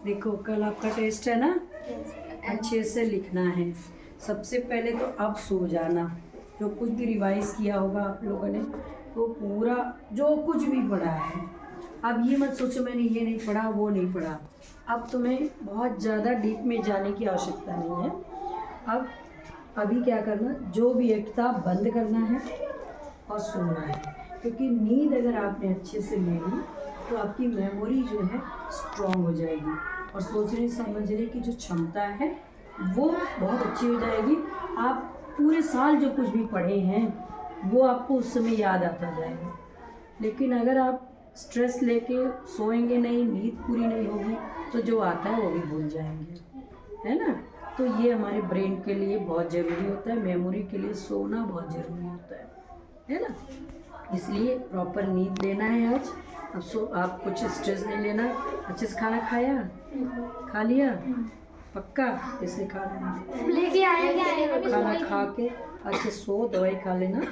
देखो कल आपका टेस्ट है ना, अच्छे से लिखना है। सबसे पहले तो अब सो जाना। जो कुछ भी रिवाइज किया होगा आप लोगों ने तो पूरा जो कुछ भी पढ़ा है, अब ये मत सोचो मैंने ये नहीं पढ़ा वो नहीं पढ़ा। अब तुम्हें बहुत ज़्यादा डीप में जाने की आवश्यकता नहीं है। अब अभी क्या करना, जो भी है किताब बंद करना है और सोना है, क्योंकि नींद अगर आपने अच्छे से ले ली तो आपकी मेमोरी जो है स्ट्रॉन्ग हो जाएगी और सोचने समझने की जो क्षमता है वो बहुत अच्छी हो जाएगी। आप पूरे साल जो कुछ भी पढ़े हैं वो आपको उस समय याद आता जाएगा। लेकिन अगर आप स्ट्रेस लेके सोएंगे नहीं, नींद पूरी नहीं होगी तो जो आता है वो भी भूल जाएंगे, है ना। तो ये हमारे ब्रेन के लिए बहुत ज़रूरी होता है, मेमोरी के लिए सोना बहुत ज़रूरी होता है ना। इसलिए प्रॉपर नींद लेना है आज। अब आप कुछ स्ट्रेस नहीं लेना। अच्छे से खाना खाया, खा लिया पक्का, इसलिए खा लेना, लेके आया क्या खाना खा के अच्छे सो, दवाई खा लेना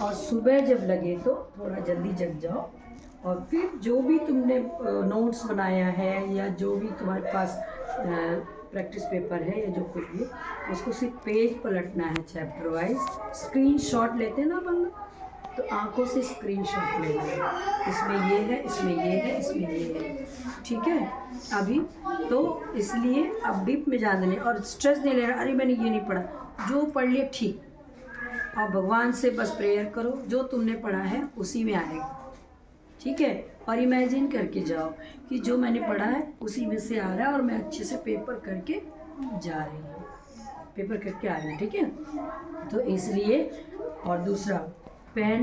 और सुबह जब लगे तो थोड़ा जल्दी जग जाओ। और फिर जो भी तुमने नोट्स बनाया है या जो भी तुम्हारे पास प्रैक्टिस पेपर है या जो कुछ भी, उसको सिर्फ पेज पलटना है चैप्टर वाइज। स्क्रीनशॉट लेते हैं ना अपन, तो आंखों से स्क्रीनशॉट लेना है, इसमें ये है, इसमें ये है, इसमें ये है, ठीक है। अभी तो इसलिए अब डीप में जान देने और स्ट्रेस नहीं लेना, अरे मैंने ये नहीं पढ़ा, जो पढ़ लिया ठीक। और भगवान से बस प्रेयर करो, जो तुमने पढ़ा है उसी में आएगा, ठीक है। और इमेजिन करके जाओ कि जो मैंने पढ़ा है उसी में से आ रहा है और मैं अच्छे से पेपर करके जा रही हूँ, पेपर करके आ रही हूँ, ठीक है। तो इसलिए और दूसरा पेन,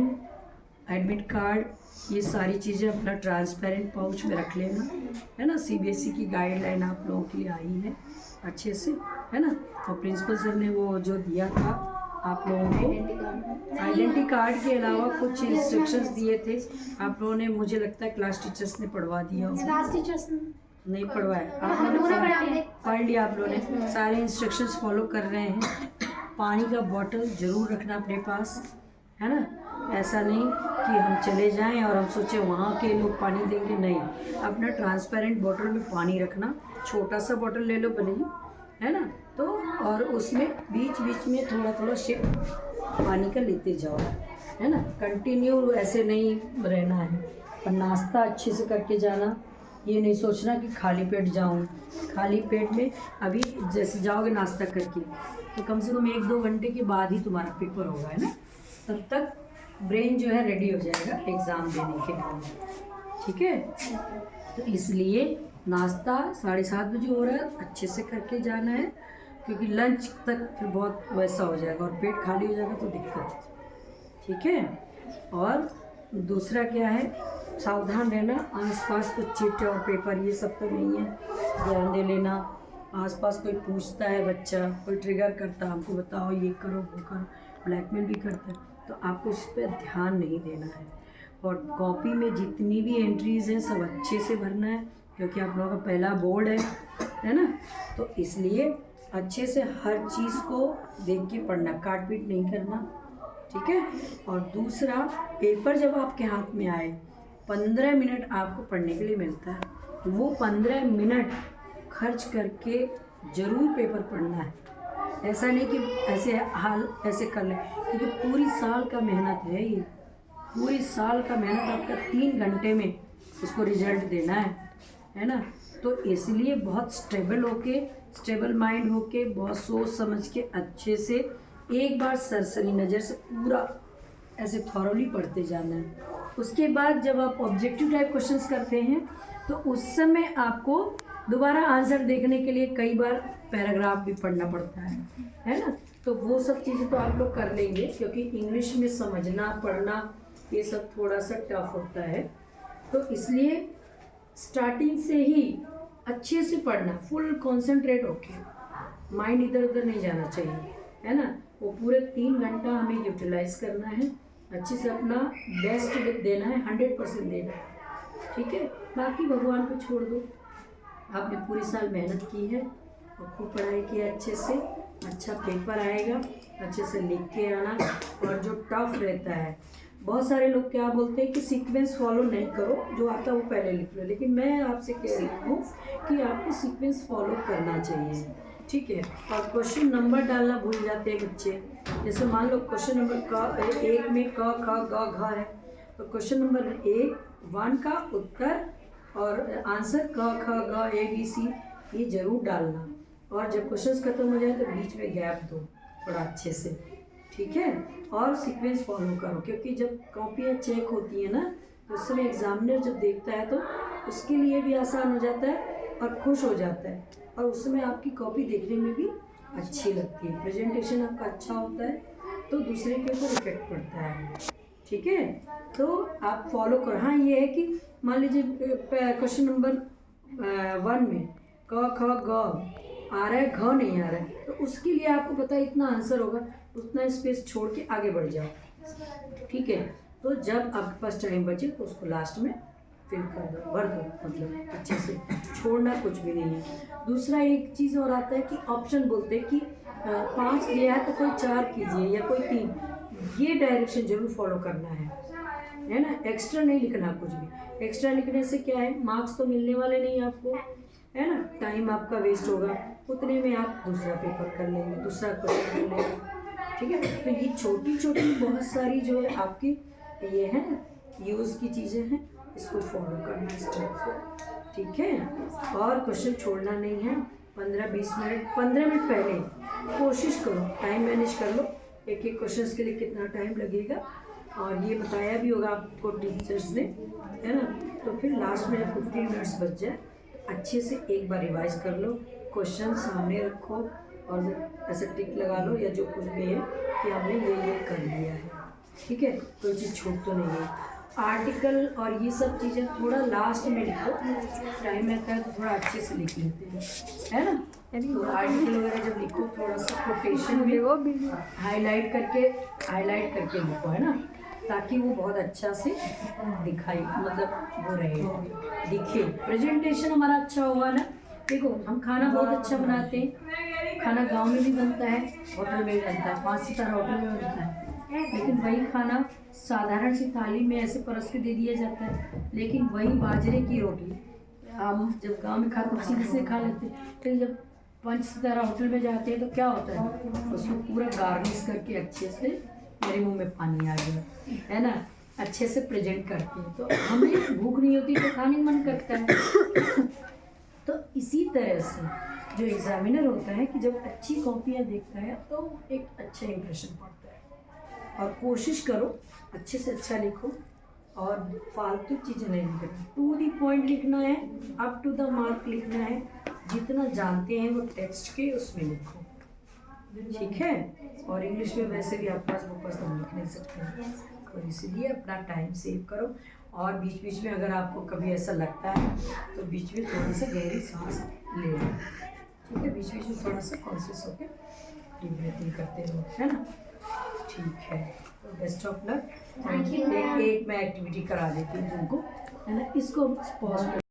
एडमिट कार्ड, ये सारी चीज़ें अपना ट्रांसपेरेंट पाउच में रख लेना, है ना। सीबीएसई की गाइडलाइन आप लोगों के लिए आई है अच्छे से, है ना। और प्रिंसिपल सर ने वो जो दिया था आप लोगों को आइडेंटिटी कार्ड के अलावा कुछ इंस्ट्रक्शंस दिए थे आप लोगों ने, मुझे लगता है क्लास टीचर्स ने पढ़वा दिया होगा। क्लास टीचर्स नहीं पढ़वाया आप लोगों ने, पढ़ लिया आप लोगों ने, सारे इंस्ट्रक्शंस फॉलो कर रहे हैं। पानी का बॉटल ज़रूर रखना अपने पास, है ना। ऐसा नहीं कि हम चले जाएं और हम सोचें वहाँ के लोग पानी देंगे, नहीं। अपना ट्रांसपेरेंट बॉटल में पानी रखना, छोटा सा बॉटल ले लो भले ही, है ना। तो और उसमें बीच बीच में थोड़ा थोड़ा शेप पानी का लेते जाओ, है ना। कंटिन्यू ऐसे नहीं रहना है। और नाश्ता अच्छे से करके जाना, ये नहीं सोचना कि खाली पेट जाऊँ। खाली पेट में अभी जैसे जाओगे नाश्ता करके तो कम से कम 1-2 घंटे के बाद ही तुम्हारा पेपर होगा, है ना। तब तक ब्रेन जो है रेडी हो जाएगा एग्ज़ाम देने के लिए, ठीक है। तो इसलिए नाश्ता 7:30 बजे हो रहा है, अच्छे से करके जाना है, क्योंकि लंच तक फिर बहुत वैसा हो जाएगा और पेट खाली हो जाएगा तो दिक्कत, ठीक है। और दूसरा क्या है, सावधान रहना, आसपास कुछ चिट और पेपर ये सब तो नहीं है, ध्यान दे लेना। आसपास कोई पूछता है बच्चा, कोई ट्रिगर करता है हमको बताओ ये करो वो करो, ब्लैकमेल भी करता है, तो आपको उस पर ध्यान नहीं देना है। और कॉपी में जितनी भी एंट्रीज़ हैं सब अच्छे से भरना है, क्योंकि आप लोगों का पहला बोर्ड है ना। तो इसलिए अच्छे से हर चीज़ को देख के पढ़ना, काट पीट नहीं करना, ठीक है। और दूसरा, पेपर जब आपके हाथ में आए 15 मिनट आपको पढ़ने के लिए मिलता है, तो वो 15 मिनट खर्च करके ज़रूर पेपर पढ़ना है। ऐसा नहीं कि ऐसे कर लें, क्योंकि पूरी साल का मेहनत है ये, पूरी साल का मेहनत आपका 3 घंटे में उसको रिजल्ट देना है ना। तो इसलिए बहुत स्टेबल माइंड होके, बहुत सोच समझ के अच्छे से एक बार सरसरी नज़र से पूरा ऐसे थॉरोली पढ़ते जाना है। उसके बाद जब आप ऑब्जेक्टिव टाइप क्वेश्चंस करते हैं तो उस समय आपको दोबारा आंसर देखने के लिए कई बार पैराग्राफ भी पढ़ना पड़ता है ना। तो वो सब चीज़ें तो आप लोग कर लेंगे, क्योंकि इंग्लिश में समझना पढ़ना ये सब थोड़ा सा टफ होता है। तो इसलिए स्टार्टिंग से ही अच्छे से पढ़ना, फुल कॉन्सेंट्रेट होके, माइंड इधर उधर नहीं जाना चाहिए, है ना। वो पूरे 3 घंटा हमें यूटिलाइज करना है, अच्छे से अपना बेस्ट देना है, 100% देना है, ठीक है। बाकी भगवान को छोड़ दो। आपने पूरी साल मेहनत की है और खूब पढ़ाई की अच्छे से, अच्छा पेपर आएगा, अच्छे से लिख के आना। और जो टफ रहता है बहुत सारे लोग क्या बोलते हैं कि सीक्वेंस फॉलो नहीं करो, जो आता है वो पहले लिख लो, लेकिन मैं आपसे कह रही हूँ कि आपको सीक्वेंस फॉलो करना चाहिए, ठीक है। और क्वेश्चन नंबर डालना भूल जाते हैं बच्चे। जैसे मान लो क्वेश्चन नंबर एक में क ख ग घ है, तो क्वेश्चन नंबर 1 का उत्तर और आंसर क ख ग ए बी सी ये जरूर डालना। और जब क्वेश्चन खत्म हो जाए तो बीच में गैप दो थोड़ा अच्छे से, ठीक है। और सीक्वेंस फॉलो करो, क्योंकि जब कॉपियाँ चेक होती है ना तो उस समय एग्जामिनर जब देखता है तो उसके लिए भी आसान हो जाता है और खुश हो जाता है, और उस समय आपकी कॉपी देखने में भी अच्छी लगती है, प्रेजेंटेशन आपका अच्छा होता है तो दूसरे के ऊपर इफेक्ट पड़ता है, ठीक है। तो आप फॉलो करो। हाँ ये है कि मान लीजिए क्वेश्चन नंबर 1 में क ख ग आ रहा है, घ नहीं आ रहा है, तो उसके लिए आपको पता है इतना आंसर होगा, उतना स्पेस छोड़ के आगे बढ़ जाओ, ठीक है। तो जब आपके पास टाइम बचे तो उसको लास्ट में फिल कर दो, भर दो, मतलब अच्छे से, छोड़ना कुछ भी नहीं है। दूसरा एक चीज़ और आता है कि ऑप्शन बोलते हैं कि 5 दिया है तो कोई 4 कीजिए या कोई 3, ये डायरेक्शन जरूर फॉलो करना है ना। एक्स्ट्रा नहीं लिखना कुछ भी, एक्स्ट्रा लिखने से क्या है, मार्क्स तो मिलने वाले नहीं आपको, है ना, टाइम आपका वेस्ट होगा, उतने में आप दूसरा पेपर कर लेंगे, दूसरा क्वेश्चन कर लेंगे, ठीक है। तो ये छोटी छोटी बहुत सारी जो है आपकी ये है यूज़ की चीज़ें हैं, इसको फॉलो करना स्टेप को, ठीक है। और क्वेश्चन छोड़ना नहीं है। 15-20 मिनट, 15 मिनट पहले कोशिश करो, टाइम मैनेज कर लो, एक एक क्वेश्चन के लिए कितना टाइम लगेगा, और ये बताया भी होगा आपको टीचर्स ने, है ना। तो फिर लास्ट में 15 मिनट्स बच जाए अच्छे से एक बार रिवाइज कर लो, क्वेश्चन सामने रखो और ऐसे टिक लगा लो या जो कुछ भी है कि हमने ये कर लिया है, ठीक है, कोई चीज़ छूट तो नहीं है। आर्टिकल और ये सब चीज़ें थोड़ा लास्ट में लिखो, टाइम रहता है तो थोड़ा अच्छे से लिख लेते हैं, है ना। तो आर्टिकल वगैरह जब लिखो थोड़ा सा कोटेशन भी हाईलाइट करके लिखो, है ना, ताकि वो बहुत अच्छा से दिखाई, मतलब वो रहे, दिखे, प्रेजेंटेशन हमारा अच्छा होगा ना। देखो हम खाना बहुत अच्छा बनाते हैं, खाना गांव में भी बनता है, होटल में भी बनता है, 5 सितारा होटल में बनता है, लेकिन वही खाना साधारण सी थाली में ऐसे परस के दे दिया जाता है। लेकिन वही बाजरे की रोटी हम जब गांव में खाते सीधे से खा लेते हैं, फिर जब 5 सितारा होटल में जाते हैं तो क्या होता है, उसको पूरा गार्निश करके अच्छे से, मेरे मुंह में पानी आ गया, है ना, अच्छे से प्रेजेंट करते हैं, तो हमें भूख नहीं होती तो खाने मन करता है। तो इसी तरह से जो एग्जामिनर होता है कि जब अच्छी कॉपियाँ देखता है तो एक अच्छा इंप्रेशन पड़ता है। और कोशिश करो अच्छे से अच्छा लिखो और फालतू चीज़ें नहीं लिखना, टू द पॉइंट लिखना है, अप टू द मार्क लिखना है, जितना जानते हैं वो टेक्स्ट के उसमें लिखो, ठीक है। और इंग्लिश में वैसे भी आप पास तो लिख नहीं सकते हैं, तो इसलिए अपना टाइम सेव करो। और बीच बीच में अगर आपको कभी ऐसा लगता है तो बीच में थोड़ी सी गहरी सांस ले लो, ठीक है, बीच बीच में थोड़ा सा कॉन्शियस होकर डीप ब्रीथिंग करते रहो, है ना, ठीक है। तो बेस्ट ऑफ लक। एक मैं एक्टिविटी करा देती हूँ तुमको, है ना, इसको पॉज